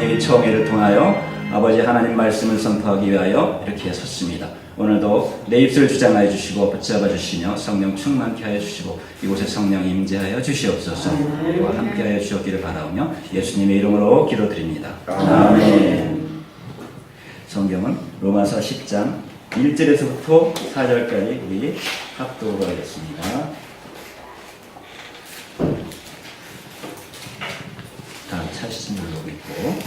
교회 총회를 통하여 아버지 하나님 말씀을 선포하기 위하여 이렇게 섰습니다. 오늘도 내 입술을 주장하여 주시고 붙잡아 주시며 성령 충만케 하여 주시고 이곳에 성령 임재하여 주시옵소서. 우리와 함께하여 주옵기를 바라오며 예수님의 이름으로 기도드립니다. 아멘. 성경은 로마서 10장 1절에서부터 4절까지 우리 합독으로 하겠습니다. 다 찾으신 걸로 있고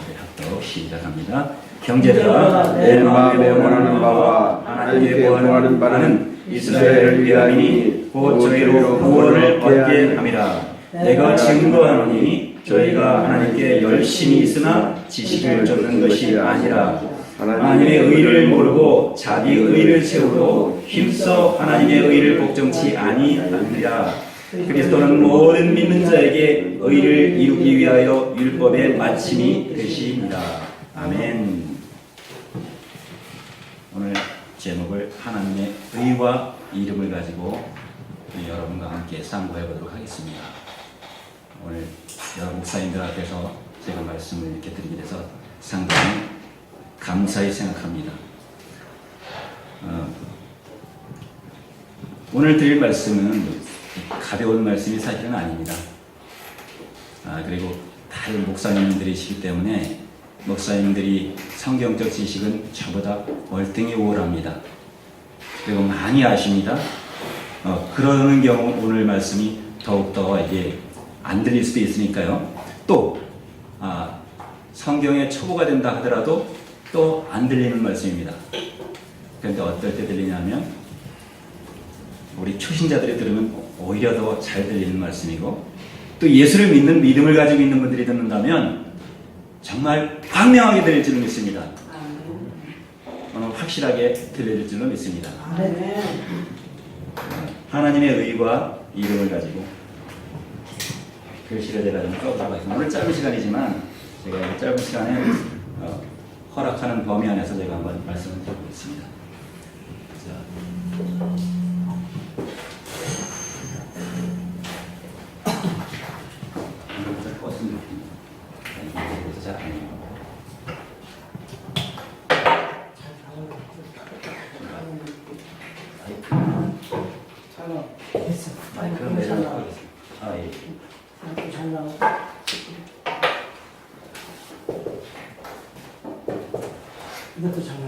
우리 합독 시작합니다. 형제들아, 내 마음에 원하는 바와 하나님께 구하는 바는 이스라엘을 위함이니 곧 저희로 구원을 얻게 함이라. 내가 증거하노니 저희가 하나님께 열심히 있으나 지식을 쫓는 것이 아니라 하나님의 의를 모르고 자기 의를 세우고 힘써 하나님의 의를 복종치 아니하니라. 그리스도는 모든 믿는 자에게 의를 이루기 위하여 율법의 마침이 되시니라. 아멘. 오늘 제목을 하나님의 의와 이름을 가지고 여러분과 함께 상고해 보도록 하겠습니다. 오늘 여러 목사님들 앞에서 제가 말씀을 이렇게 드리게 돼서 상당히 감사히 생각합니다. 오늘 드릴 말씀은 가벼운 말씀이 사실은 아닙니다. 그리고 다른 목사님들이시기 때문에 목사님들이 성경적 지식은 저보다 월등히 우월합니다. 그리고 많이 아십니다. 그러는 경우 오늘 말씀이 더욱더 이게 안 들릴 수도 있으니까요. 또 성경의 초보가 된다 하더라도 또 안 들리는 말씀입니다. 그런데 어떨 때 들리냐면 우리 초신자들이 들으면 오히려 더 잘 들리는 말씀이고 또 예수를 믿는 믿음을 가지고 있는 분들이 듣는다면 정말 광명하게 들릴 줄은 믿습니다. 확실하게 들릴 줄은 믿습니다. 하나님의 의와 이름을 가지고 글씨를 제가 좀 써보도록 하겠습니다. 오늘 짧은 시간이지만 제가 이 짧은 시간에 허락하는 범위 안에서 제가 한번 말씀을 드리겠습니다. 이것도 잘 나와.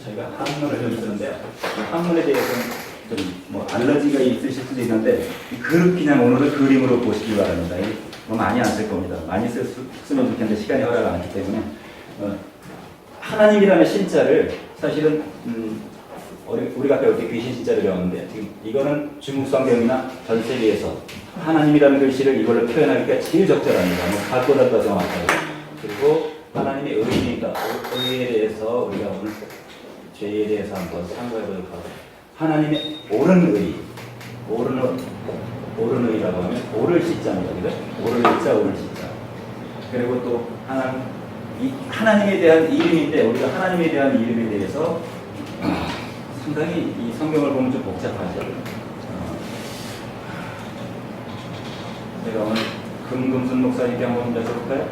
저희가 한문을 좀 쓰는데 한문에 대해서는 좀 뭐 알러지가 있으실 수도 있는데 그냥 오늘은 그림으로 보시기 바랍니다. 뭐 많이 안 쓸 겁니다. 많이 쓰면 좋겠는데 시간이 허락 안 했기 때문에 하나님이라는 신자를 사실은 우리가 배울 때 귀신 신자를 배웠는데 지금 이거는 중국 성경이나 전 세계에서 하나님이라는 글씨를 이걸로 표현하기가 제일 적절합니다. 뭐 갈고다가 정확하고 그리고 하나님의 의니까 의에 대해서 우리가 오늘 죄에 대해서 한번 상고해 보도록 하고 하나님의 옳은 의, 옳은 의라고 하면 옳을 시자입니다. 그죠? 옳을 시자, 옳을 시자. 그리고 또 하나님에 대한 이름인데 우리가 하나님에 대한 이름에 대해서 상당히 이 성경을 보면 좀 복잡하죠. 제가 오늘 금금순 목사님께 한번 여쭤볼까요?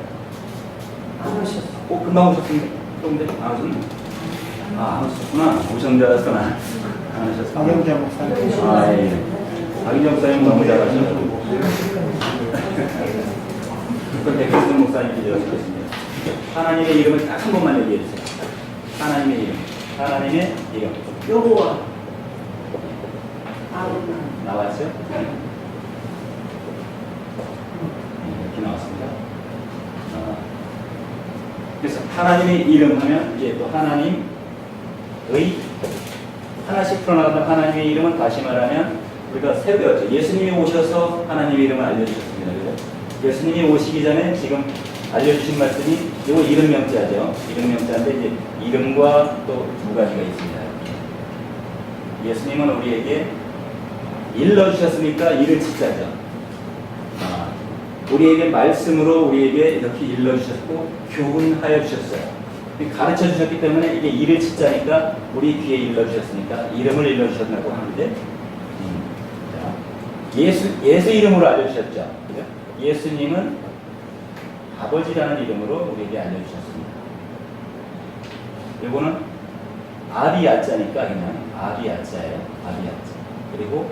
안 오셨어. 금방 오셨습니다. 그런데 안 오셨네. 안 오셨구나. 오셨는 줄 알았어, 나. 안 오셨어. 박영자 목사님. 예. 박영자 목사님 너무 잘하시고. 그건 백승 목사님께 여쭤보겠습니다. 하나님의 이름을 딱 한 번만 얘기해 주세요. 하나님의 이름. 하나님의 이름. 여호와. 나왔어요? 이렇게 나왔습니다. 그래서 하나님의 이름 하면 이제 또 하나님의 하나씩 풀어나가던 하나님의 이름은 다시 말하면 우리가 새로 배웠죠. 예수님이 오셔서 하나님의 이름을 알려주셨습니다. 그죠? 예수님이 오시기 전에 지금 알려주신 말씀이 요 이름 명자죠. 이름 명자인데 이제 이름과 또 두 가지가 있습니다. 예수님은 우리에게 일러주셨으니까 이를 짓자죠. 우리에게 말씀으로 우리에게 이렇게 일러주셨고 교훈하여 주셨어요. 가르쳐 주셨기 때문에 이게 이를 짓자니까 우리 귀에 일러주셨으니까 이름을 일러주셨다고 하는데 예수 이름으로 알려주셨죠. 그죠? 예수님은 아버지라는 이름으로 우리에게 알려주셨습니다. 이거는 아비 야자니까 그냥 아비 야자예요. 아비 야자. 그리고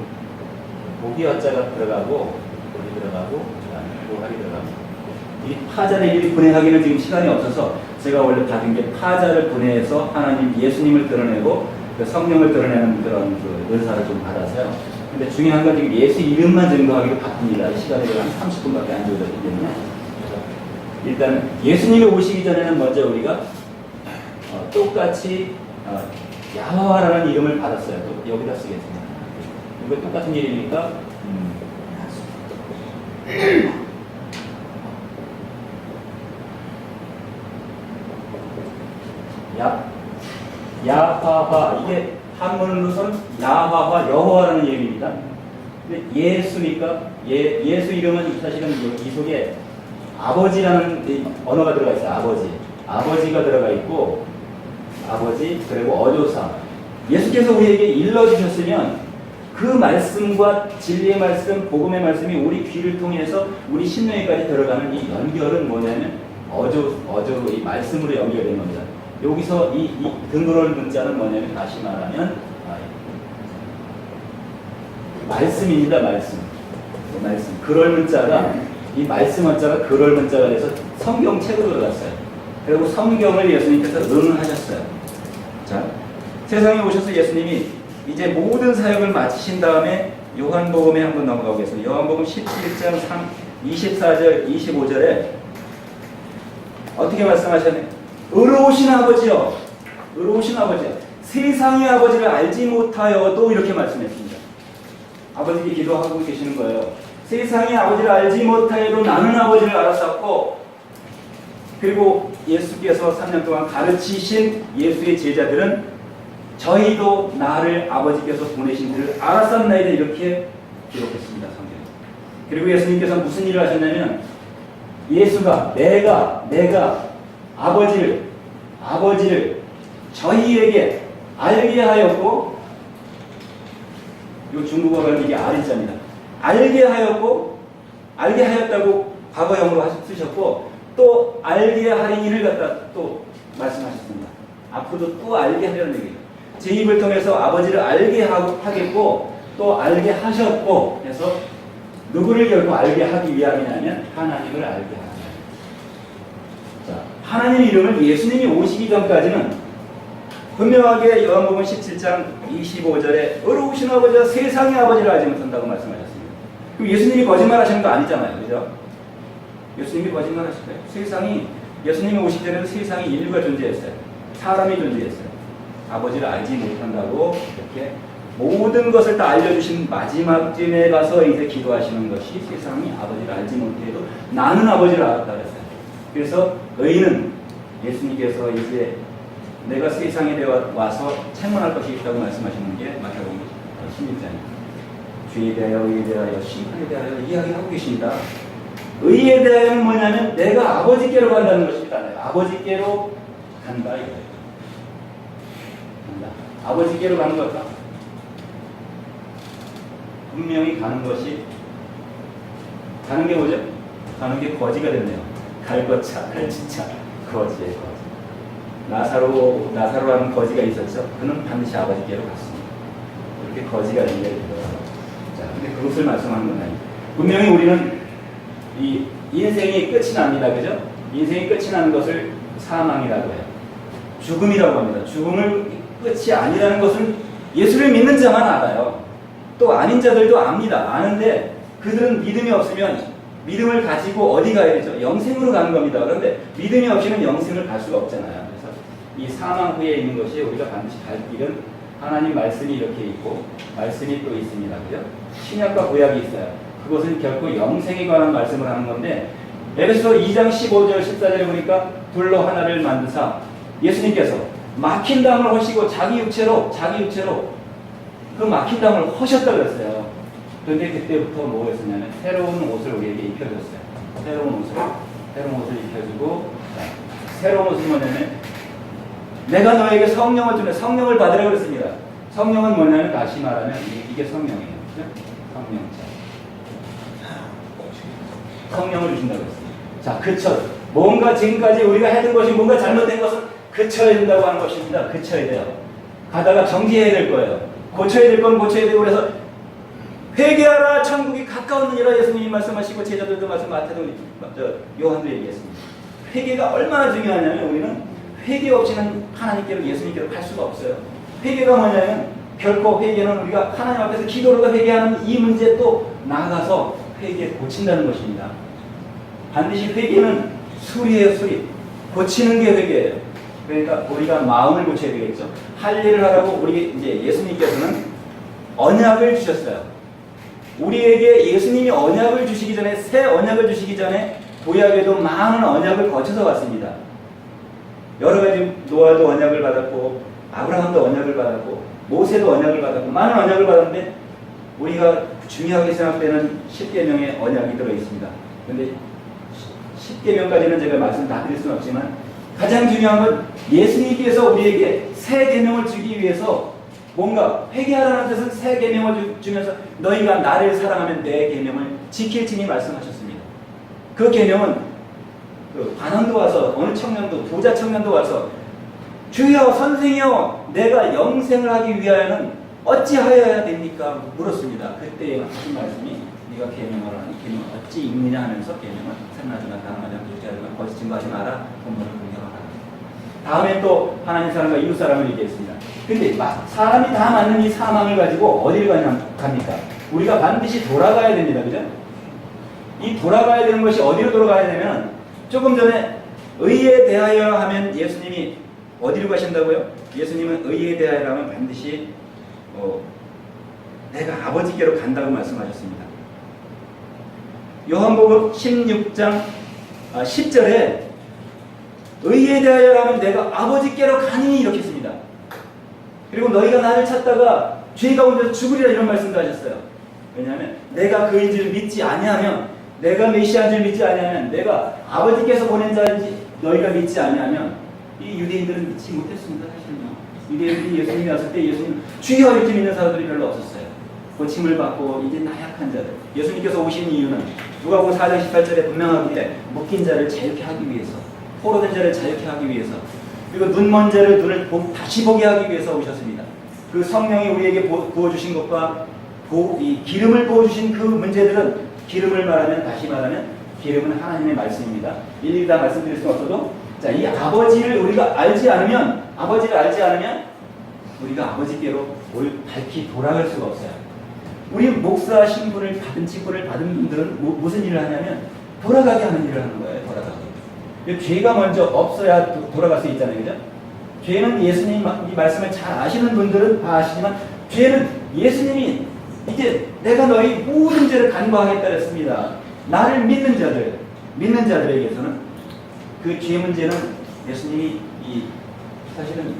고기 야자가 들어가고 고기 들어가고 고할이 들어가고. 이 파자를 일일이 분해하기는 지금 시간이 없어서 제가 원래 받은 게 파자를 분해해서 하나님 예수님을 드러내고 그 성령을 드러내는 그런 그 은사를 좀 받아서요. 근데 중요한 건 지금 예수 이름만 증거하기로 바쁩니다. 시간이 한 30분밖에 안 주어졌기 때문에. 일단 예수님이 오시기 전에는 먼저 우리가 똑같이 야훼와라는 이름을 받았어요. 또 여기다 쓰겠습니다. 이거 똑같은 이름이니까 야훼와 이게 한문으로서는 야훼와 여호와라는 이름입니다. 근데 예수니까 예수 이름은 사실은 이 속에 아버지라는 언어가 들어가 있어요. 아버지가 들어가 있고 아버지 그리고 어조사. 예수께서 우리에게 일러주셨으면 그 말씀과 진리의 말씀, 복음의 말씀이 우리 귀를 통해서 우리 심령에까지 들어가는 이 연결은 뭐냐면 이 말씀으로 연결된 겁니다. 여기서 이 근거를 문자는 뭐냐면 다시 말하면 말씀입니다. 말씀. 그럴 문자가 이 말씀 문자가 그럴 문자가 돼서 성경책으로 들어갔어요. 그리고 성경을 예수님께서 응하셨어요. 자, 세상에 오셔서 예수님이 이제 모든 사역을 마치신 다음에 요한복음에 한번 넘어가 보겠습니다. 요한복음 17장 24절 25절에 어떻게 말씀하셨나요? 의로우신 아버지요, 세상의 아버지를 알지 못하여도 이렇게 말씀했습니다. 아버지께 기도하고 계시는 거예요. 세상의 아버지를 알지 못하여도 나는 아버지를 알았었고, 그리고 예수께서 3년 동안 가르치신 예수의 제자들은 저희도 나를 아버지께서 보내신 줄을 알았었나이다 이렇게 기록했습니다. 성경에. 그리고 예수님께서 무슨 일을 하셨냐면 예수가 내가 아버지를 저희에게 알게 하였고, 이 중국어가 이게 아리자입니다. 알게 하였다고 과거형으로 쓰셨고, 또 알게 하리니를 갖다 또 말씀하셨습니다. 앞으로도 또 알게 하려는 얘기예요. 제 입을 통해서 아버지를 알게 하겠고, 또 알게 하셨고, 해서 누구를 결국 알게 하기 위함이냐면 하나님을 알게 하기. 자, 하나님 이름을 예수님이 오시기 전까지는 분명하게 요한복음 17장 25절에 의로우신 아버지와 세상의 아버지를 알지 못한다고 말씀하셨습니다. 그럼 예수님이 거짓말하시는 거 아니잖아요, 그죠? 예수님이 거짓말하실까요? 예수님이 오시기 전에도 세상에 인류가 존재했어요. 사람이 존재했어요. 아버지를 알지 못한다고 이렇게 모든 것을 다 알려주신 마지막쯤에 가서 이제 기도하시는 것이 세상이 아버지를 알지 못해도 나는 아버지를 알았다 그랬어요. 그래서 의인은 예수님께서 이제 내가 세상에 와서 책망할 것이 있다고 말씀하시는 게 마태복음 16장입니다. 죄에 대하여, 의에 대하여, 심판에 대하여 이야기하고 계십니다. 의에 대하여는 뭐냐면 내가 아버지께로 간다는 것입니다. 아버지께로 간다 이거예요. 간다. 아버지께로 가는 것과 분명히 가는 게 뭐죠? 가는 게 거지가 됐네요. 갈것차, 갈치차, 거지의 거지. 나사로라는 거지가 있었죠. 그는 반드시 아버지께로 갔습니다. 이렇게 거지가 연결되더라고요. 자, 근데 그것을 말씀하는 건 아니에요. 분명히 우리는 이 인생이 끝이 납니다. 그죠? 인생이 끝이 나는 것을 사망이라고 해요. 죽음이라고 합니다. 죽음을 끝이 아니라는 것은 예수를 믿는 자만 알아요. 또 아닌 자들도 압니다. 아는데 그들은 믿음이 없으면 믿음을 가지고 어디 가야 되죠? 영생으로 가는 겁니다. 그런데 믿음이 없이는 영생을 갈 수가 없잖아요. 그래서 이 사망 후에 있는 것이 우리가 반드시 갈 길은 하나님 말씀이 이렇게 있고 말씀이 또 있습니다. 그죠? 신약과 구약이 있어요. 그것은 결코 영생에 관한 말씀을 하는 건데 에베소 2장 15절 14절에 보니까 둘로 하나를 만드사 예수님께서 막힌 담을 허시고 자기 육체로 그 막힌 담을 허셨다 그랬어요. 그런데 그때부터 뭐 했었냐면 새로운 옷을 우리에게 입혀줬어요. 새로운 옷을 입혀주고 새로운 옷이 뭐냐면 내가 너에게 성령을 주면 성령을 받으라고 그랬습니다. 성령은 뭐냐면 다시 말하면 이게 성령이에요. 그렇죠? 성령자. 성령을 주신다고 했습니다. 자, 그쳐. 뭔가 지금까지 우리가 해둔 것이 뭔가 잘못된 것은 그쳐야 된다고 하는 것입니다. 그쳐야 돼요. 가다가 정지해야 될 거예요. 고쳐야 될 건 고쳐야 되고, 그래서 회개하라 천국이 가까웠느니라 예수님이 말씀하시고 제자들도 말씀 마태도 요한도 얘기했습니다. 회개가 얼마나 중요하냐면 우리는 회개 없이는 하나님께로 예수님께로 갈 수가 없어요. 회개가 뭐냐면 결코 회개는 우리가 하나님 앞에서 기도로도 회개하는 이 문제에 또 나아가서 회개 고친다는 것입니다. 반드시 회개는 술이에요, 술이. 고치는 게 회개예요. 그러니까 우리가 마음을 고쳐야 되겠죠. 할 일을 하라고 우리 이제 예수님께서는 언약을 주셨어요. 우리에게 예수님이 언약을 주시기 전에, 새 언약을 주시기 전에 구약에도 많은 언약을 거쳐서 왔습니다. 여러 가지 노아도 언약을 받았고, 아브라함도 언약을 받았고, 모세도 언약을 받았고, 많은 언약을 받았는데 우리가 중요하게 생각되는 10계명의 언약이 들어있습니다. 그런데 10계명까지는 제가 말씀 다 드릴 수는 없지만 가장 중요한 건 예수님께서 우리에게 새 계명을 주기 위해서 뭔가 회개하라는 뜻은 새 계명을 주면서 너희가 나를 사랑하면 내 계명을 지킬지니 말씀하셨습니다. 그 계명은 그 관원도 와서 어느 청년도 부자 청년도 와서 주여 선생이여 내가 영생을 하기 위하여는 어찌하여야 됩니까? 물었습니다. 그때 하신 말씀이 네가 계명을 하니 계명 어찌 읽느냐 하면서 계명을 산나주나 가나마나 부자르나 거짓 증거하지 마라 본문을 공경하라. 다음에 또 하나님 사람과 이웃 사람을 얘기했습니다. 근데 사람이 다 맞는 이 사망을 가지고 어디를 갑니까? 우리가 반드시 돌아가야 됩니다. 그죠? 이 돌아가야 되는 것이 어디로 돌아가야 되면 조금 전에 의에 대하여 하면 예수님이 어디로 가신다고요? 예수님은 의에 대하여 하면 반드시 내가 아버지께로 간다고 말씀하셨습니다. 요한복음 16장 10절에 의에 대하여 하면 내가 아버지께로 가니 이렇게 했습니다. 그리고 너희가 나를 찾다가 죄 가운데서 죽으리라 이런 말씀도 하셨어요. 왜냐하면 내가 그인지를 믿지 아니하면, 내가 메시아인 줄 믿지 아니하면, 내가 아버지께서 보낸 자인지 너희가 믿지 아니하면, 이 유대인들은 믿지 못했습니다. 사실은요. 유대인들이 예수님이 왔을 때 예수님 주여 이렇게 믿는 사람들이 별로 없었어요. 고침을 받고 이제 나약한 자들, 예수님께서 오신 이유는 누가복음 4장 18절에 분명하게 묶인 자를 자유케 하기 위해서, 포로된 자를 자유케 하기 위해서, 그리고 눈먼 자를 눈을 다시 보게 하기 위해서 오셨습니다. 그 성령이 우리에게 부어주신 것과 이 기름을 부어주신 그 문제들은, 기름을 말하면, 다시 말하면 기름은 하나님의 말씀입니다. 일일이 다 말씀드릴 수는 없어도, 자, 이 아버지를 우리가 알지 않으면, 우리가 아버지께로 밝히 돌아갈 수가 없어요. 우리 목사 신분을 받은 직분을 받은 분들은 무슨 일을 하냐면 돌아가게 하는 일을 하는 거예요. 돌아가게. 죄가 먼저 없어야 돌아갈 수 있잖아요. 그죠? 죄는 예수님 이 말씀을 잘 아시는 분들은 다 아시지만, 죄는 예수님이 이제 내가 너희 모든 죄를 간과하겠다 했습니다. 나를 믿는 자들에게서는 그 죄 문제는 예수님이 사실은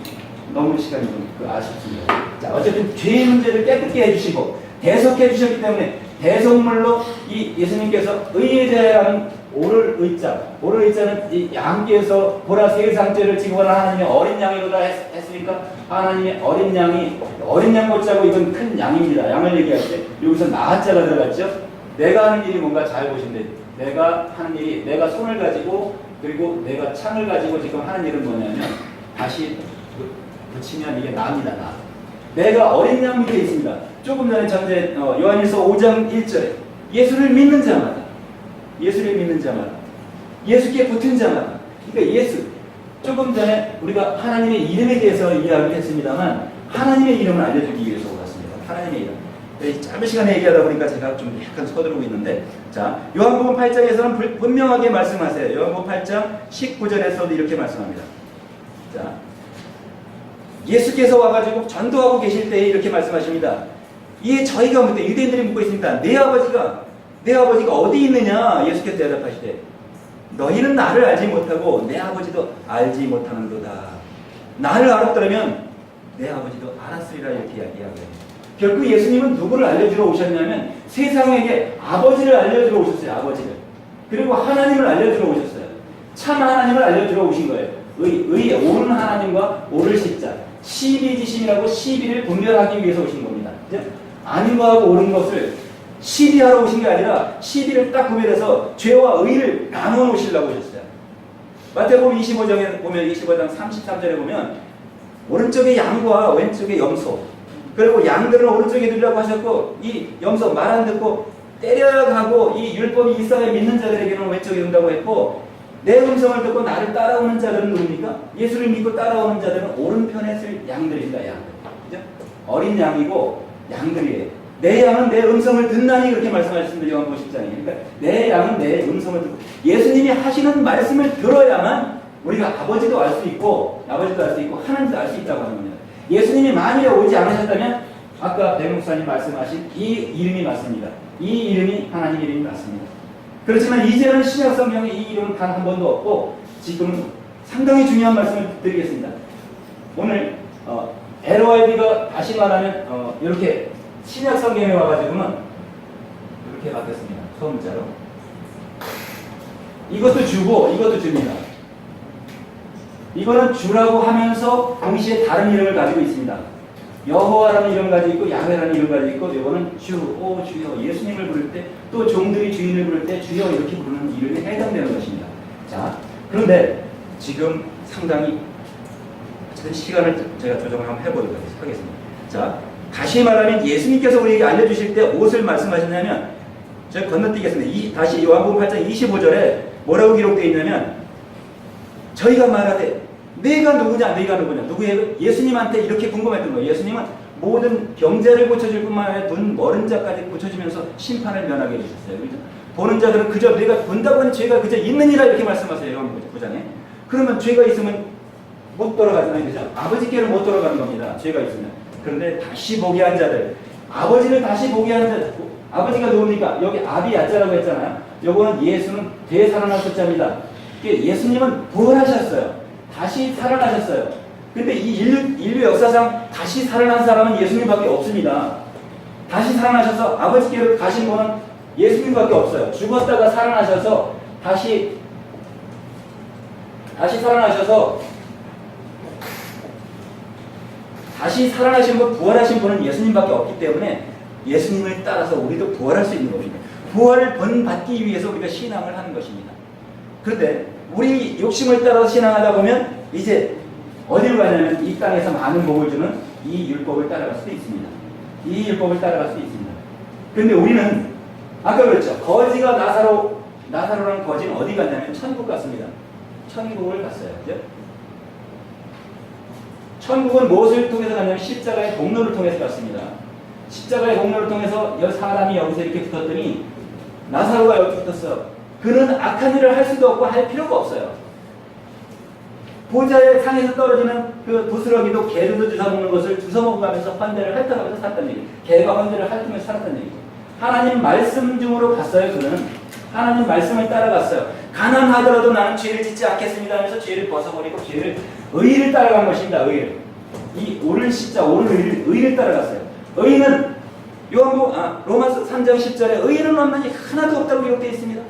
너무 시간이 좀 아쉽습니다. 자, 어쨌든 죄의 문제를 깨끗게 해주시고 대속해 주셨기 때문에 대속물로 이 예수님께서 의에 대한 오를 의자는 이 양께서 보라 세상죄를 지고 가는 하나님의 어린 양이로다 했으니까, 하나님의 어린 양 못자고 이건 큰 양입니다. 양을 얘기할 때 여기서 나자가 들어갔죠. 내가 하는 일이 뭔가 잘 보신데, 내가 하는 일이 내가 손을 가지고 그리고 내가 창을 가지고 지금 하는 일은 뭐냐면 다시 붙이면 이게 나입니다. 나. 내가 어린 양 밑에 있습니다. 조금 전에 전제 요한일서 5장 1절에 예수를 믿는 자마다, 예수께 붙은 자마다, 그러니까 예수. 조금 전에 우리가 하나님의 이름에 대해서 이야기를 했습니다만, 하나님의 이름을 알려주기 위해서 왔습니다. 하나님의 이름. 짧은 시간에 얘기하다 보니까 제가 좀 약간 서두르고 있는데, 자, 요한복음 8장에서는 분명하게 말씀하세요. 요한복음 8장 19절에서도 이렇게 말씀합니다. 자, 예수께서 와가지고 전도하고 계실 때에 이렇게 말씀하십니다. 이에 저희가 묻되, 유대인들이 묻고 있습니다. 내 아버지가 어디 있느냐? 예수께서 대답하시되, 너희는 나를 알지 못하고 내 아버지도 알지 못하는도다. 나를 알았더라면 내 아버지도 알았으리라 이렇게 이야기하고요. 결국 예수님은 누구를 알려주러 오셨냐면 세상에게 아버지를 알려주러 오셨어요. 아버지를. 그리고 하나님을 알려주러 오셨어요. 참 하나님을 알려주러 오신 거예요. 의에 옳은 하나님과 옳을 십자, 시비지심이라고 시비를 분별하기 위해서 오신 겁니다. 그죠? 아닌 거하고 옳은 것을 시비하러 오신 게 아니라 시비를 딱 구별해서 죄와 의를 나누어 놓으시려고 하셨어요. 마태복음 25장에 보면 25장 33절에 보면 오른쪽에 양과 왼쪽에 염소, 그리고 양들은 오른쪽에 두려고 하셨고 이 염소 말 안 듣고 때려야 하고 이 율법이 이스라엘 믿는 자들에게는 왼쪽에 둔다고 했고, 내 음성을 듣고 나를 따라오는 자들은 누굽니까? 예수를 믿고 따라오는 자들은 오른편에 쓸 양들입니다. 양들. 그죠? 어린 양이고 양들이에요. 내 양은 내 음성을 듣나니 그렇게 말씀하셨습니다. 요한복음 10장에. 그러니까 내 양은 내 음성을 듣고 예수님이 하시는 말씀을 들어야만 우리가 아버지도 알 수 있고 하나님도 알 수 있다고 하는 겁니다. 예수님이 만일에 오지 않으셨다면 아까 배 목사님 말씀하신 이 이름이 맞습니다. 이 이름이 하나님 이름이 맞습니다. 그렇지만 이제는 신약 성경에 이 이름은 단 한 번도 없고 지금 상당히 중요한 말씀을 드리겠습니다. 오늘 LYB가 다시 말하면 이렇게 신약 성경에 와가지고는 이렇게 바뀌었습니다. 소문자로. 이것도 주고 이것도 줍니다. 이거는 주라고 하면서 동시에 다른 이름을 가지고 있습니다. 여호와라는 이름을 가지고 있고 야훼라는 이름을 가지고 있고, 이거는 주, 오 주여, 예수님을 부를 때 또 종들이 주인을 부를 때 주여 이렇게 부르는 이름에 해당되는 것입니다. 자, 그런데 지금 상당히 시간을 제가 조정을 한번 해보도록 하겠습니다. 자, 다시 말하면 예수님께서 우리에게 알려주실 때 무엇을 말씀하셨냐면, 제가 건너뛰겠습니다. 다시 요한복음 8장 25절에 뭐라고 기록되어 있냐면, 저희가 말하되 내가 누구냐, 누구예요? 예수님한테 이렇게 궁금했던 거예요. 예수님은 모든 병자를 고쳐줄 뿐만 아니라 눈 멀은 자까지 고쳐주면서 심판을 면하게 해주셨어요. 그렇죠? 보는 자들은 그저 내가 본다고 하는 죄가 그저 있느니라 이렇게 말씀하세요. 요한복음 9장에. 그러면 죄가 있으면 못 돌아가잖아요. 그죠? 아버지께로 못 돌아가는 겁니다. 죄가 있으면. 그런데 다시 보게 한 자들, 아버지를 다시 보게 한 자들, 아버지가 누굽니까? 여기 아비 야자라고 했잖아요. 요거는 예수는 되살아났을 자입니다. 예수님은 부활하셨어요. 다시 살아나셨어요. 근데 이 인류 역사상 다시 살아난 사람은 예수님밖에 없습니다. 다시 살아나셔서 아버지께로 가신 분은 예수님밖에 없어요. 죽었다가 살아나셔서 다시 살아나신 분, 부활하신 분은 예수님밖에 없기 때문에 예수님을 따라서 우리도 부활할 수 있는 겁니다. 부활을 본받기 위해서 우리가 신앙을 하는 것입니다. 그런데 우리 욕심을 따라서 신앙하다 보면 이제 어디로 가냐면 이 땅에서 많은 복을 주는 이 율법을 따라갈 수도 있습니다. 이 율법을 따라갈 수도 있습니다. 그런데 우리는 아까 그랬죠. 거지가 나사로라는 거지는 어디 갔냐면 천국 갔습니다. 천국을 갔어요. 그죠? 천국은 무엇을 통해서 갔냐면 십자가의 공로를 통해서 갔습니다. 십자가의 공로를 통해서 사람이 여기서 이렇게 붙었더니 나사로가 여기 붙었어. 그는 악한 일을 할 수도 없고 할 필요가 없어요. 보좌의 상에서 떨어지는 그 부스러기도 개도 주워먹는 것을 주워먹으면서 환대를 핥아가면서 살았다는 얘기예요. 개가 환대를 핥으면서 살았다는 얘기예요. 하나님 말씀 중으로 갔어요. 그는 하나님 말씀을 따라갔어요. 가난하더라도 나는 죄를 짓지 않겠습니다 하면서 죄를 벗어버리고 의를 따라간 것입니다. 의를. 이 옳은 십자, 옳은 의를 따라갔어요. 의는 로마서 3장 10절에 의인은 없나니 하나도 없다고 기록되어 있습니다.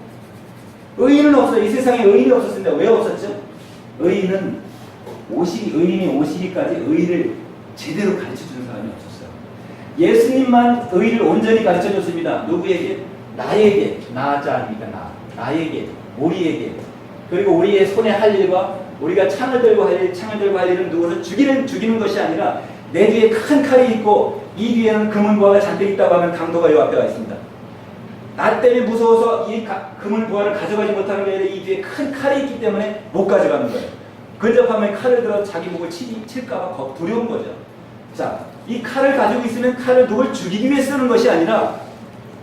의인은 없어요. 이 세상에 의인이 없었습니다. 왜 없었죠? 의인이 오시기까지 의를 제대로 가르쳐주는 사람이 없었어요. 예수님만 의를 온전히 가르쳐줬습니다. 누구에게? 나에게. 나자 아닙니까? 나에게. 우리에게. 그리고 우리의 손에 할 일과 우리가 창을 들고 할 일은 누구를 죽이는 것이 아니라 내 뒤에 큰 칼이 있고 이 뒤에는 금은보화가 잔뜩 있다고 하면 강도가 요 앞에 와 있습니다. 나 때문에 무서워서 이 금은보화를 가져가지 못하는 게 아니라 이 뒤에 큰 칼이 있기 때문에 못 가져가는 거예요. 근접하면 칼을 들어 자기 목을 칠까봐 두려운 거죠. 자, 이 칼을 가지고 있으면 칼을 누굴 죽이기 위해 쓰는 것이 아니라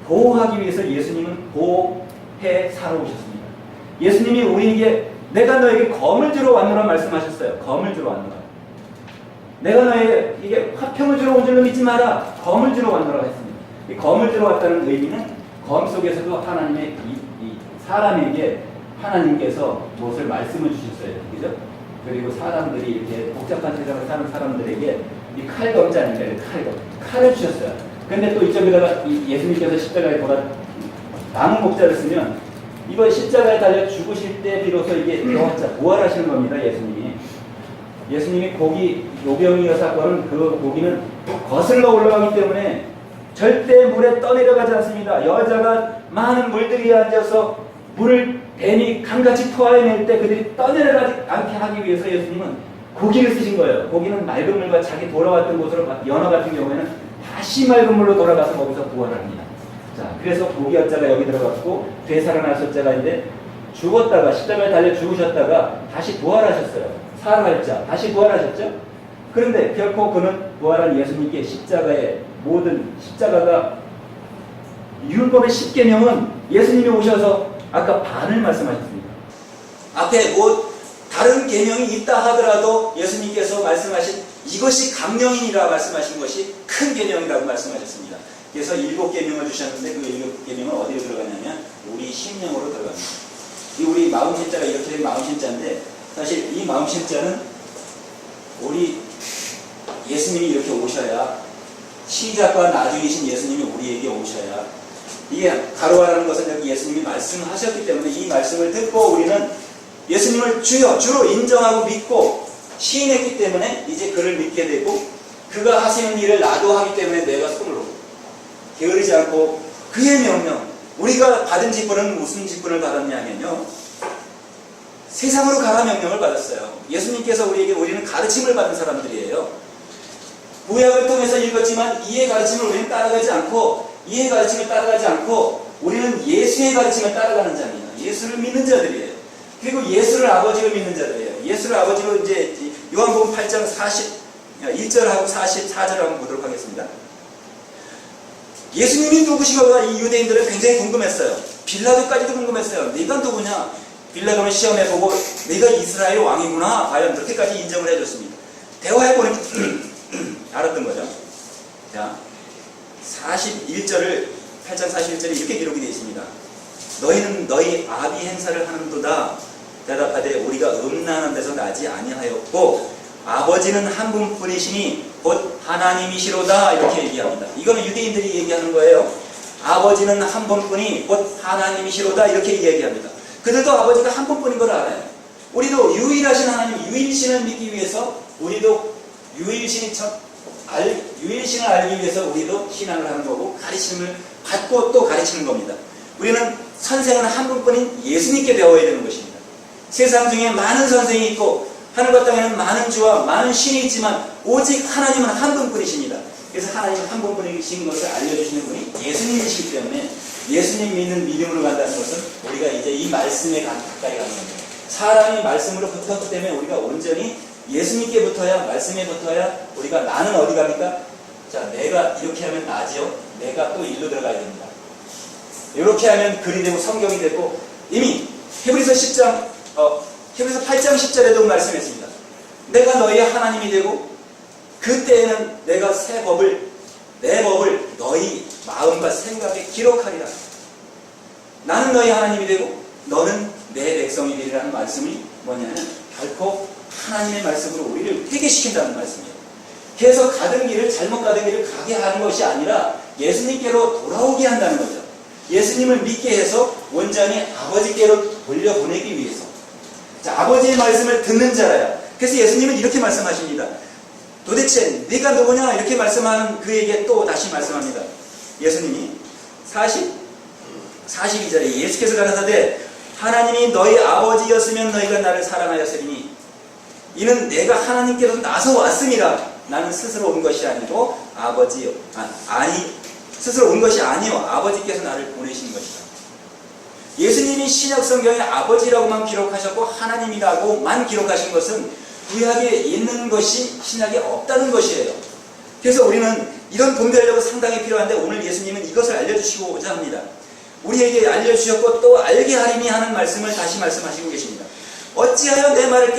보호하기 위해서 예수님은 보호해 살아오셨습니다. 예수님이 우리에게 내가 너에게 검을 주러 왔노라 말씀하셨어요. 검을 주러 왔노라. 내가 너에게 이게 화평을 주러 온 줄로 믿지 마라. 검을 주러 왔노라 했습니다. 이 검을 주러 왔다는 의미는 검 속에서도 하나님의 이 사람에게 하나님께서 무엇을 말씀을 주셨어요. 그죠? 그리고 사람들이 이렇게 복잡한 세상을 사는 사람들에게 이 칼검지 아닙니까? 칼을 주셨어요. 근데 또 이쪽에다가 예수님께서 십자가에 돌아 나무 목자를 쓰면 이번 십자가에 달려 죽으실 때 비로소 이게 부활하시는 겁니다. 예수님이 고기 요병이어 사건은 그 고기는 거슬러 올라가기 때문에 절대 물에 떠내려가지 않습니다. 여자가 많은 물들이 앉아서 물을 뱀이 강같이 토해낼 때 그들이 떠내려가지 않게 하기 위해서 예수님은 고기를 쓰신 거예요. 고기는 맑은 물과 자기 돌아왔던 곳으로, 연어 같은 경우에는 다시 맑은 물로 돌아가서 거기서 부활을 합니다. 자, 그래서 고기 한자가 여기 들어갔고 되살아날 자가 있는데 죽었다가 십자가에 달려 죽으셨다가 다시 부활하셨어요. 살아날 자 다시 부활하셨죠? 그런데 결코 그는 부활한 예수님께 십자가의 모든 십자가가 율법의 10계명은 예수님이 오셔서 아까 반을 말씀하셨습니다. 앞에 뭐 다른 계명이 있다 하더라도 예수님께서 말씀하신 이것이 강령이니라 말씀하신 것이 큰 계명이라고 말씀하셨습니다. 그래서 7계명을 주셨는데 그 7계명은 어디로 들어가냐면 우리 심령으로 들어갑니다. 이 우리 마음심자가 이렇게 된 마음심자인데 사실 이 마음심자는 우리 예수님이 이렇게 오셔야 시작과 나중이신 예수님이 우리에게 오셔야 이게 가로하라는 것은 여기 예수님이 말씀하셨기 때문에 이 말씀을 듣고 우리는 예수님을 주로 인정하고 믿고 시인했기 때문에 이제 그를 믿게 되고 그가 하시는 일을 나도 하기 때문에 내가 손으로 게으르지 않고 그의 명령 우리가 받은 직분은 무슨 직분을 받았냐면요 세상으로 가라 명령을 받았어요. 예수님께서 우리는 가르침을 받은 사람들이에요. 구약을 통해서 읽었지만 이의 가르침을 우리는 따라가지 않고 이의 가르침을 따라가지 않고 우리는 예수의 가르침을 따라가는 자입니다. 예수를 믿는 자들이에요. 그리고 예수를 아버지로 믿는 자들이에요. 예수를 아버지로 이제 요한복음 8장 41절하고 44절 한번 보도록 하겠습니다. 예수님이 누구시가 이 유대인들은 굉장히 궁금했어요. 빌라도까지도 궁금했어요. 네가 누구냐? 빌라도는 시험해보고 네가 이스라엘 왕이구나. 과연 그렇게까지 인정을 해줬습니다. 대화해보니 알았던 거죠. 자, 41절을 8장 41절에 이렇게 기록이 되어 있습니다. 너희는 너희 아비 행사를 하는도다. 대답하되 우리가 음란한 데서 나지 아니하였고 아버지는 한 분뿐이시니 곧 하나님이시로다. 이렇게 얘기합니다. 이거는 유대인들이 얘기하는 거예요. 아버지는 한 분뿐이 곧 하나님이시로다. 이렇게 얘기합니다. 그들도 아버지가 한 분뿐인 걸 알아요. 우리도 유일하신 하나님, 유일신을 믿기 위해서 우리도 유일신을 알기 위해서 우리도 신앙을 하는 거고 가르침을 받고 또 가르치는 겁니다. 우리는 선생은 한 분뿐인 예수님께 배워야 되는 것입니다. 세상 중에 많은 선생이 있고 하늘과 땅에는 많은 주와 많은 신이 있지만 오직 하나님은 한 분뿐이십니다. 그래서 하나님은 한 분뿐이신 것을 알려주시는 분이 예수님이시기 때문에 예수님 믿는 믿음으로 간다는 것은 우리가 이제 이 말씀에 가까이 가는 겁니다. 사람이 말씀으로 붙었기 때문에 우리가 온전히 예수님께 붙어야 말씀에 붙어야 우리가 나는 어디 갑니까? 자, 내가 이렇게 하면 나지요. 내가 또 일로 들어가야 됩니다. 이렇게 하면 글이 되고 성경이 되고 이미 히브리서 8장 10절에도 말씀했습니다. 내가 너희의 하나님이 되고 그때에는 내가 내 법을 너희 마음과 생각에 기록하리라. 나는 너희 하나님이 되고 너는 내 백성이 되리라는 말씀이 뭐냐면 결코 하나님의 말씀으로 우리를 회개시킨다는 말씀이에요. 그래서 잘못 가던 길을 가게 하는 것이 아니라 예수님께로 돌아오게 한다는 거죠. 예수님을 믿게 해서 온전히 아버지께로 돌려보내기 위해서. 자, 아버지의 말씀을 듣는 자라야. 그래서 예수님은 이렇게 말씀하십니다. 도대체 네가 누구냐? 이렇게 말씀하는 그에게 또 다시 말씀합니다. 예수님이 42절에 예수께서 가라사대 하나님이 너희 아버지였으면 너희가 나를 사랑하였으리니 이는 내가 하나님께로 나서 왔음이라. 나는 스스로 온 것이 아니고 스스로 온 것이 아니요 아버지께서 나를 보내신 것이다. 예수님이 신약 성경에 아버지라고만 기록하셨고 하나님이라고만 기록하신 것은 구약에 있는 것이 신약에 없다는 것이에요. 그래서 우리는 이런 분별력이 상당히 필요한데 오늘 예수님은 이것을 알려주시고자 합니다. 우리에게 알려주셨고 또 알게 하리니 하는 말씀을 다시 말씀하시고 계십니다. 어찌하여 내 말을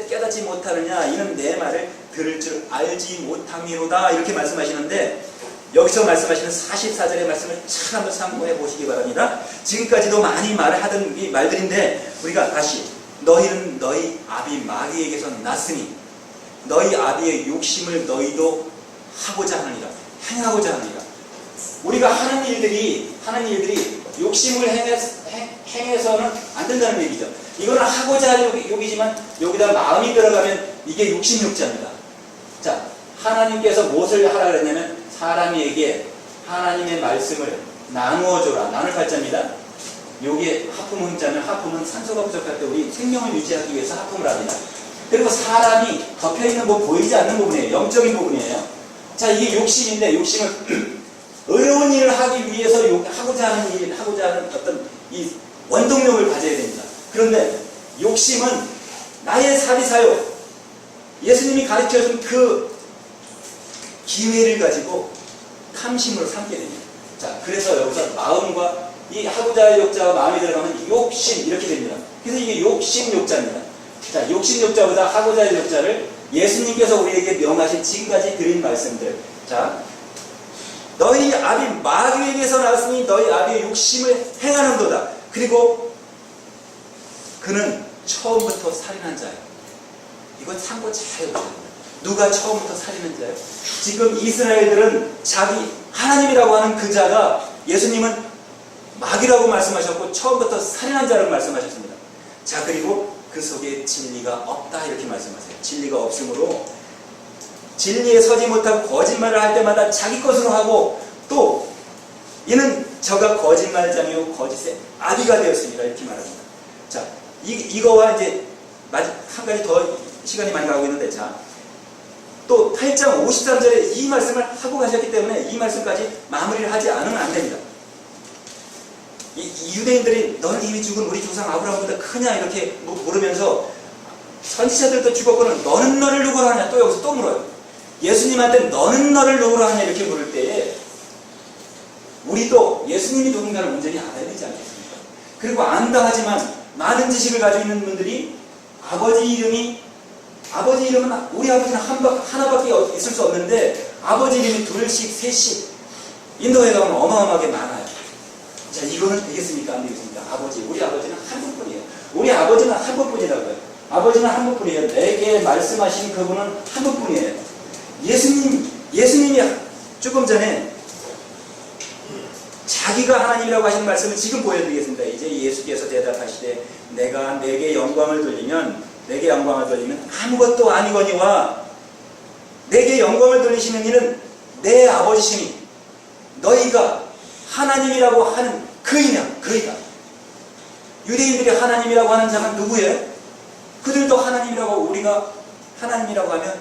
깨닫지 못하느냐? 이는 내 말을 들을 줄 알지 못함이로다. 이렇게 말씀하시는데 여기서 말씀하시는 44절의 말씀을 잘 한번 참고해 보시기 바랍니다. 지금까지도 많이 말하던 이 말들인데 우리가 다시 너희는 너희 아비 마귀에게서 났으니 너희 아비의 욕심을 너희도 하고자 하느니라. 행하고자 하느니라. 우리가 하는 일들이 욕심을 행해서는 안 된다는 얘기죠. 이거는 하고자 할 욕이지만 여기다 마음이 들어가면 이게 욕심욕자입니다. 자, 하나님께서 무엇을 하라 그랬냐면 사람에게 하나님의 말씀을 나누어줘라. 나눌 팔자입니다. 요게 하품 흥자는 하품은 산소가 부족할 때 우리 생명을 유지하기 위해서 하품을 합니다. 그리고 사람이 덮여있는 보이지 않는 부분이에요. 영적인 부분이에요. 자, 이게 욕심인데 욕심은 어려운 일을 하기 위해서 하고자 하는 어떤 이 원동력을 가져야 됩니다. 그런데 욕심은 나의 사리사욕, 예수님이 가르쳐준 그 기회를 가지고 탐심으로 삼게 됩니다. 자, 그래서 여기서 마음과 이 하고자 할 욕자와 마음이 들어가면 욕심 이렇게 됩니다. 그래서 이게 욕심욕자입니다. 자, 욕심욕자보다 하고자 할 욕자를 예수님께서 우리에게 명하신 지금까지 드린 말씀들. 자, 너희 아비 마귀에게서 나왔으니 너희 아비의 욕심을 행하는도다. 그리고 그는 처음부터 살인한 자예요. 이건 참고 잘 보세요. 누가 처음부터 살인한 자예요? 지금 이스라엘들은 자기 하나님이라고 하는 그 자가 예수님은 마귀라고 말씀하셨고 처음부터 살인한 자라고 말씀하셨습니다. 자, 그리고 그 속에 진리가 없다 이렇게 말씀하세요. 진리가 없으므로 진리에 서지 못하고 거짓말을 할 때마다 자기 것으로 하고 또 이는 저가 거짓말장이요 거짓의 아비가 되었습니다 이렇게 말합니다. 자, 이거와 이제 한 가지 더 시간이 많이 가고 있는데, 자, 또 8장 53절에 이 말씀을 하고 가셨기 때문에 이 말씀까지 마무리를 하지 않으면 안 됩니다. 이 유대인들이 너는 이미 죽은 우리 조상 아브라함보다 크냐 이렇게 물으면서 선지자들도 죽었거든 너는 너를 누구로 하냐 또 여기서 또 물어요. 예수님한테 너는 너를 누구로 하냐 이렇게 물을 때에 우리도 예수님이 누군가를 온전히 알아야 되지 않겠습니까? 그리고 안다 하지만 많은 지식을 가지고 있는 분들이 아버지 이름은 우리 아버지는 하나밖에 있을 수 없는데 아버지 이름이 둘씩 셋씩 인도에 가면 어마어마하게 많아요. 자, 이거는 되겠습니까? 안 되겠습니까? 우리 아버지는 한 분뿐이에요. 우리 아버지는 한 분뿐이라고요. 아버지는 한 분뿐이에요. 내게 말씀하신 그분은 한 분뿐이에요. 예수님이 조금 전에 자기가 하나님이라고 하시는 말씀을 지금 보여드리겠습니다. 이제 예수께서 대답하시되 내가 내게 영광을 돌리면 아무것도 아니거니와 내게 영광을 돌리시는 이는 내 아버지시니 너희가 하나님이라고 하는 그이다. 유대인들이 하나님이라고 하는 자가 누구예요? 그들도 하나님이라고 우리가 하나님이라고 하면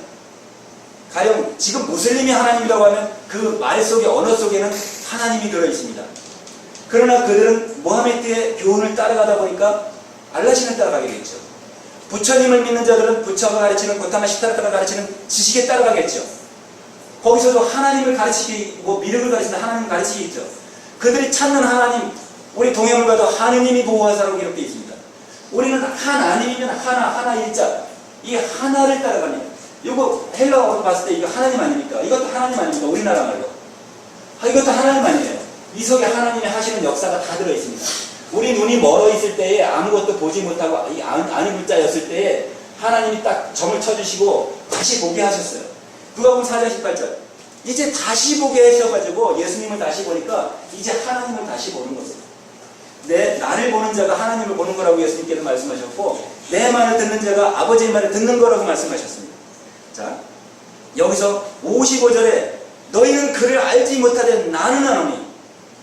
가령 지금 무슬림이 하나님이라고 하면 그 말 속에 언어 속에는 하나님이 들어있습니다. 그러나 그들은 모하메드의 교훈을 따라가다 보니까 알라신을 따라가게 되겠죠. 부처님을 믿는 자들은 부처가 가르치는 고타마 시타르가 가르치는 지식에 따라가겠죠. 거기서도 하나님을 가르치기, 미륵을 가르치는 하나님을 가르치겠죠. 그들이 찾는 하나님, 우리 동해물 가도 하느님이 보호하사라고 기록되어 있습니다. 우리는 하나님이면 하나 일자, 이 하나를 따라갑니다. 이거 헬라어로 봤을 때 이거 하나님 아닙니까? 이것도 하나님 아닙니까? 우리나라 말로. 이것도 하나님 아니에요. 이 속에 하나님이 하시는 역사가 다 들어있습니다. 우리 눈이 멀어 있을 때에 아무것도 보지 못하고 이 아니 물자였을 때에 하나님이 딱 점을 쳐주시고 다시 보게 하셨어요. 누가복음 4장 18절. 이제 다시 보게 하셔가지고 예수님을 다시 보니까 이제 하나님을 다시 보는 거죠. 나를 보는 자가 하나님을 보는 거라고 예수님께서 말씀하셨고 내 말을 듣는 자가 아버지의 말을 듣는 거라고 말씀하셨습니다. 자, 여기서 55절에 너희는 그를 알지 못하되 나는 아노니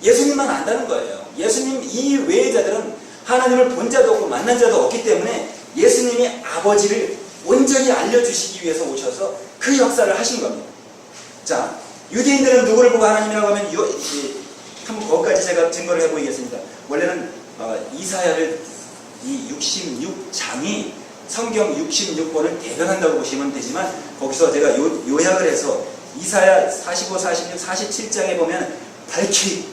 예수님만 안다는 거예요. 예수님 이외의 자들은 하나님을 본 자도 없고 만난 자도 없기 때문에 예수님이 아버지를 온전히 알려주시기 위해서 오셔서 그 역사를 하신 겁니다. 자, 유대인들은 누구를 보고 하나님이라고 하면 한번 거기까지 제가 증거를 해보이겠습니다. 원래는 이사야를 이 66장이 성경 66권을 대변한다고 보시면 되지만 거기서 제가 요약을 해서 이사야 45, 46, 47장에 보면 밝히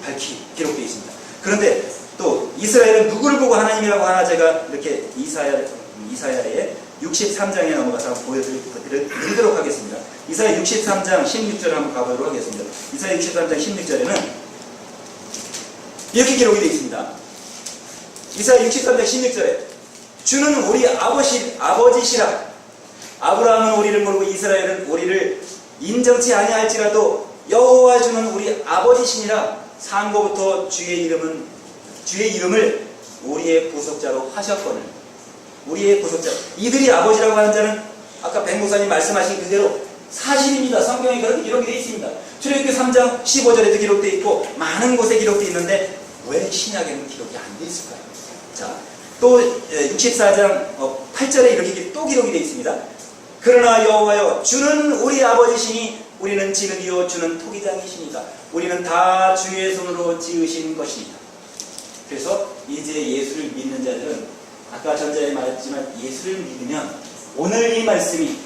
기록되어 있습니다. 그런데 또 이스라엘은 누구를 보고 하나님이라고 하나 제가 이렇게 이사야의 63장에 넘어가서 한번 보여드리도록 하겠습니다. 이사야 63장 16절 한번 가보도록 하겠습니다. 이사야 63장 16절에는 이렇게 기록이 되어 있습니다. 이사야 63장 16절에 주는 우리 아버지시라. 아브라함은 우리를 모르고 이스라엘은 우리를 인정치 아니할지라도 여호와 주는 우리 아버지시니라. 상고부터 주의 이름을 우리의 구속자로 하셨거늘. 우리의 구속자. 이들이 아버지라고 하는 자는 아까 백 목사님 말씀하신 그대로 사실입니다. 성경에 그렇게 기록이 되어 있습니다. 출애굽기 3장 15절에도 기록되어 있고 많은 곳에 기록되어 있는데 왜 신약에는 기록이 안 되어 있을까요? 자, 또 64장 8절에 이렇게 또 기록이 되어 있습니다. 그러나 여호와여 주는 우리 아버지시니 우리는 지름이요 주는 토기장이십니다. 우리는 다 주의 손으로 지으신 것입니다. 그래서 이제 예수를 믿는 자들은 아까 전자에 말했지만 예수를 믿으면 오늘 이 말씀이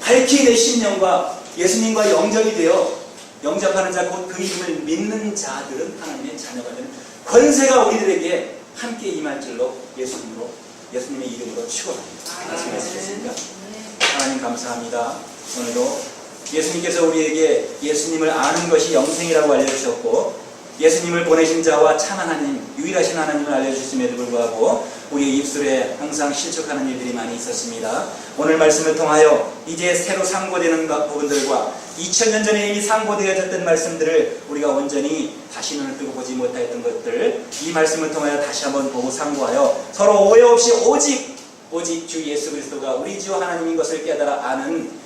밝히 내 심령과 예수님과 영접이 되어 영접하는 자 곧 그 이름을 믿는 자들은 하나님의 자녀가 되는 권세가 우리들에게 함께 임할 줄로 예수님의 이름으로 축원합니다. 말씀하시겠습니까? 하나님 감사합니다. 오늘도 예수님께서 우리에게 예수님을 아는 것이 영생이라고 알려주셨고 예수님을 보내신 자와 참한 하나님, 유일하신 하나님을 알려주셨음에도 불구하고 우리의 입술에 항상 실족하는 일들이 많이 있었습니다. 오늘 말씀을 통하여 이제 새로 상고되는 부분들과 2000년 전에 이미 상고되어졌던 말씀들을 우리가 온전히 다시 눈을 뜨고 보지 못했던 것들 이 말씀을 통하여 다시 한번 보고 상고하여 서로 오해 없이 오직 주 예수 그리스도가 우리 주 하나님인 것을 깨달아 아는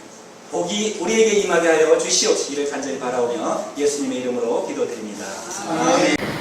복이 우리에게 임하게 하여 주시옵시기를 간절히 바라오며 예수님의 이름으로 기도드립니다. 아멘.